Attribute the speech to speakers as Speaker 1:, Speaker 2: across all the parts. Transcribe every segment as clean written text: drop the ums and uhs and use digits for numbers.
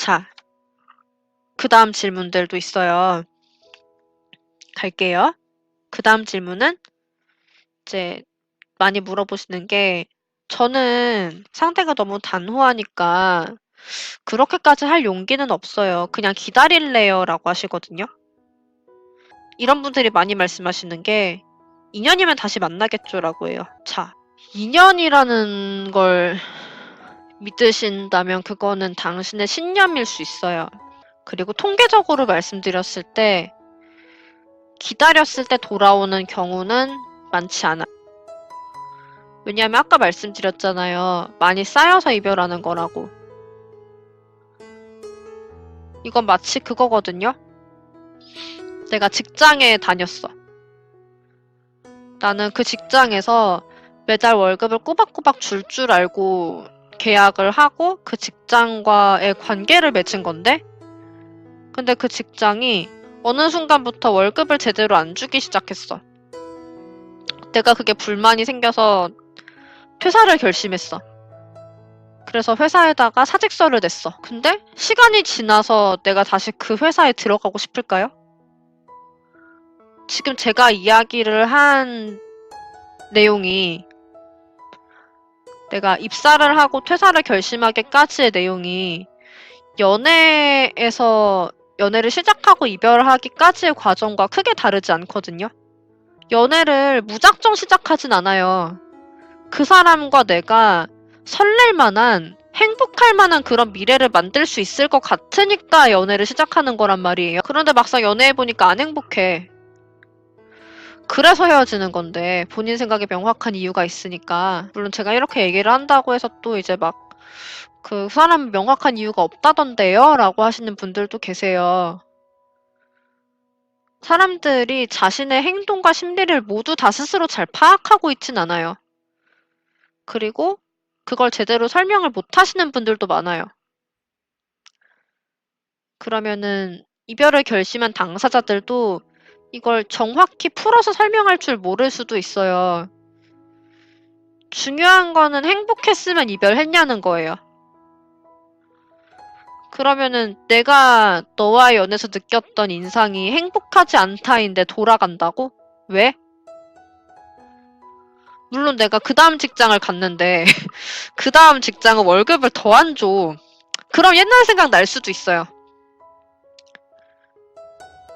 Speaker 1: 자, 그 다음 질문들도 있어요. 갈게요. 그 다음 질문은 이제 많이 물어보시는 게 저는 상대가 너무 단호하니까 그렇게까지 할 용기는 없어요. 그냥 기다릴래요 라고 하시거든요. 이런 분들이 많이 말씀하시는 게 2년이면 다시 만나겠죠 라고 해요. 자, 2년이라는 걸 믿으신다면 그거는 당신의 신념일 수 있어요. 그리고 통계적으로 말씀드렸을 때 기다렸을 때 돌아오는 경우는 많지 않아요. 왜냐하면 아까 말씀드렸잖아요. 많이 쌓여서 이별하는 거라고. 이건 마치 그거거든요. 내가 직장에 다녔어. 나는 그 직장에서 매달 월급을 꼬박꼬박 줄 줄 알고 계약을 하고 그 직장과의 관계를 맺은 건데 근데 그 직장이 어느 순간부터 월급을 제대로 안 주기 시작했어. 내가 그게 불만이 생겨서 퇴사를 결심했어. 그래서 회사에다가 사직서를 냈어. 근데 시간이 지나서 내가 다시 그 회사에 들어가고 싶을까요? 지금 제가 이야기를 한 내용이 내가 입사를 하고 퇴사를 결심하기까지의 내용이 연애에서 연애를 시작하고 이별하기까지의 과정과 크게 다르지 않거든요. 연애를 무작정 시작하진 않아요. 그 사람과 내가 설렐 만한, 행복할 만한 그런 미래를 만들 수 있을 것 같으니까 연애를 시작하는 거란 말이에요. 그런데 막상 연애해보니까 안 행복해. 그래서 헤어지는 건데 본인 생각에 명확한 이유가 있으니까. 물론 제가 이렇게 얘기를 한다고 해서 또 이제 막 그 사람 명확한 이유가 없다던데요? 라고 하시는 분들도 계세요. 사람들이 자신의 행동과 심리를 모두 다 스스로 잘 파악하고 있진 않아요. 그리고 그걸 제대로 설명을 못 하시는 분들도 많아요. 그러면은 이별을 결심한 당사자들도 이걸 정확히 풀어서 설명할 줄 모를 수도 있어요. 중요한 거는 행복했으면 이별했냐는 거예요. 그러면은 내가 너와의 연애에서 느꼈던 인상이 행복하지 않다인데 돌아간다고? 왜? 물론 내가 그 다음 직장을 갔는데 그 다음 직장은 월급을 더 안 줘. 그럼 옛날 생각 날 수도 있어요.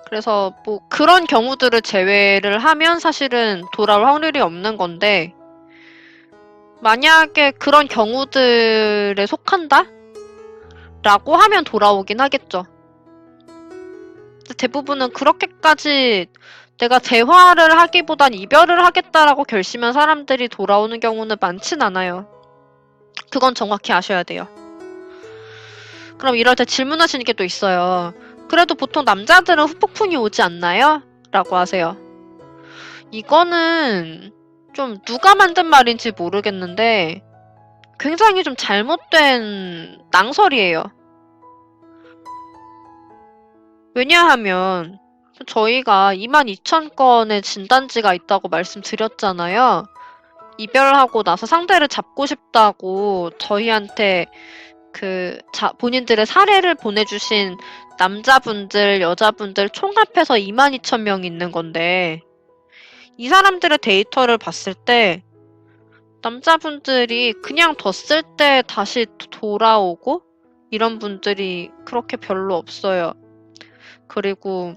Speaker 1: 그래서 뭐 그런 경우들을 제외를 하면 사실은 돌아올 확률이 없는 건데 만약에 그런 경우들에 속한다? 라고 하면 돌아오긴 하겠죠. 대부분은 그렇게까지 내가 재활을 하기보단 이별을 하겠다라고 결심한 사람들이 돌아오는 경우는 많진 않아요. 그건 정확히 아셔야 돼요. 그럼 이럴 때 질문하시는 게 또 있어요. 그래도 보통 남자들은 후폭풍이 오지 않나요? 라고 하세요. 이거는 좀 누가 만든 말인지 모르겠는데 굉장히 좀 잘못된 낭설이에요. 왜냐하면 저희가 22,000건의 진단지가 있다고 말씀드렸잖아요. 이별하고 나서 상대를 잡고 싶다고 저희한테 본인들의 사례를 보내주신 남자분들, 여자분들 총합해서 22,000명이 있는 건데 이 사람들의 데이터를 봤을 때 남자분들이 그냥 뒀을 때 다시 돌아오고 이런 분들이 그렇게 별로 없어요. 그리고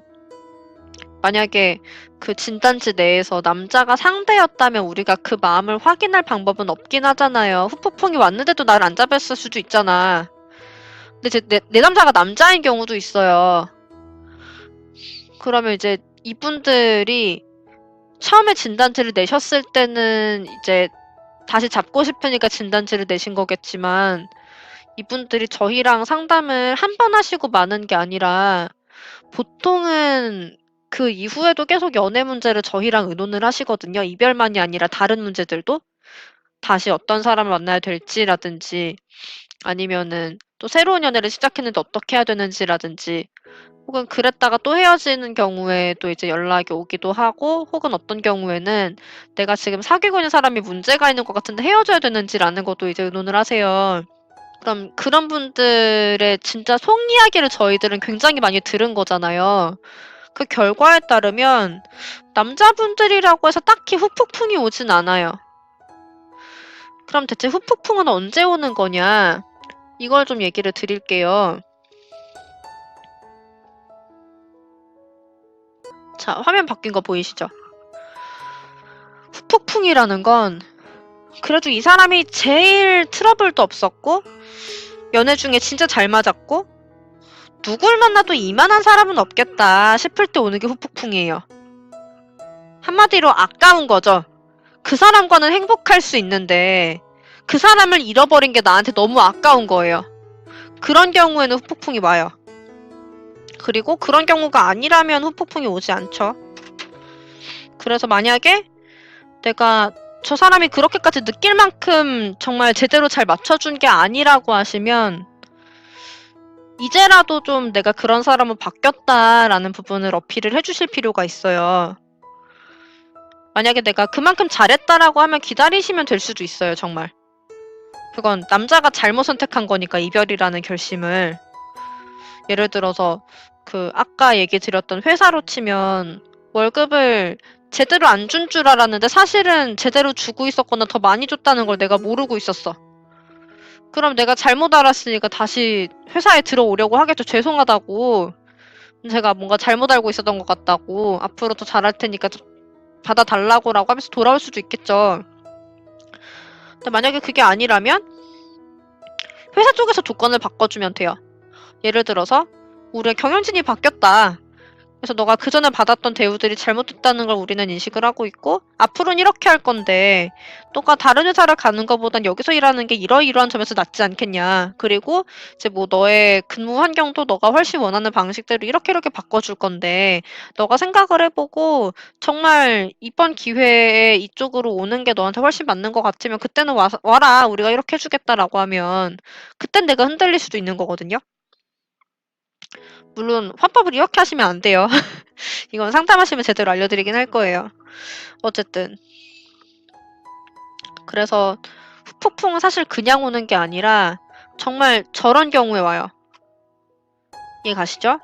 Speaker 1: 만약에 그 진단지 내에서 남자가 상대였다면 우리가 그 마음을 확인할 방법은 없긴 하잖아요. 후폭풍이 왔는데도 나를 안 잡았을 수도 있잖아. 근데 내 남자가 남자인 경우도 있어요. 그러면 이제 이분들이 처음에 진단지를 내셨을 때는 이제 다시 잡고 싶으니까 진단지를 내신 거겠지만 이분들이 저희랑 상담을 한 번 하시고 마는 게 아니라 보통은 그 이후에도 계속 연애 문제를 저희랑 의논을 하시거든요. 이별만이 아니라 다른 문제들도 다시 어떤 사람을 만나야 될지라든지 아니면은 또 새로운 연애를 시작했는데 어떻게 해야 되는지라든지 혹은 그랬다가 또 헤어지는 경우에 또 이제 연락이 오기도 하고 혹은 어떤 경우에는 내가 지금 사귀고 있는 사람이 문제가 있는 것 같은데 헤어져야 되는지라는 것도 이제 의논을 하세요. 그럼 그런 분들의 진짜 속 이야기를 저희들은 굉장히 많이 들은 거잖아요. 그 결과에 따르면 남자분들이라고 해서 딱히 후폭풍이 오진 않아요. 그럼 대체 후폭풍은 언제 오는 거냐? 이걸 좀 얘기를 드릴게요. 자, 화면 바뀐 거 보이시죠? 후폭풍이라는 건 그래도 이 사람이 제일 트러블도 없었고 연애 중에 진짜 잘 맞았고 누굴 만나도 이만한 사람은 없겠다 싶을 때 오는 게 후폭풍이에요. 한마디로 아까운 거죠. 그 사람과는 행복할 수 있는데 그 사람을 잃어버린 게 나한테 너무 아까운 거예요. 그런 경우에는 후폭풍이 와요. 그리고 그런 경우가 아니라면 후폭풍이 오지 않죠. 그래서 만약에 내가 저 사람이 그렇게까지 느낄 만큼 정말 제대로 잘 맞춰준 게 아니라고 하시면 이제라도 좀 내가 그런 사람은 바뀌었다라는 부분을 어필을 해주실 필요가 있어요. 만약에 내가 그만큼 잘했다라고 하면 기다리시면 될 수도 있어요, 정말. 그건 남자가 잘못 선택한 거니까, 이별이라는 결심을. 예를 들어서 그 아까 얘기 드렸던 회사로 치면 월급을 제대로 안 준 줄 알았는데 사실은 제대로 주고 있었거나 더 많이 줬다는 걸 내가 모르고 있었어. 그럼 내가 잘못 알았으니까 다시 회사에 들어오려고 하겠죠. 죄송하다고. 제가 뭔가 잘못 알고 있었던 것 같다고. 앞으로 더 잘할 테니까 받아달라고라고 하면서 돌아올 수도 있겠죠. 근데 만약에 그게 아니라면 회사 쪽에서 조건을 바꿔주면 돼요. 예를 들어서 우리의 경영진이 바뀌었다. 그래서 너가 그전에 받았던 대우들이 잘못됐다는 걸 우리는 인식을 하고 있고 앞으로는 이렇게 할 건데 너가 다른 회사를 가는 것보단 여기서 일하는 게 이러이러한 점에서 낫지 않겠냐. 그리고 이제 뭐 너의 근무 환경도 너가 훨씬 원하는 방식대로 이렇게 바꿔줄 건데 너가 생각을 해보고 정말 이번 기회에 이쪽으로 오는 게 너한테 훨씬 맞는 것 같으면 그때는 와라. 우리가 이렇게 해주겠다라고 하면 그땐 내가 흔들릴 수도 있는 거거든요. 물론 화법을 이렇게 하시면 안 돼요. 이건 상담하시면 제대로 알려드리긴 할 거예요. 어쨌든 그래서 후폭풍은 사실 그냥 오는 게 아니라 정말 저런 경우에 와요. 이해 가시죠?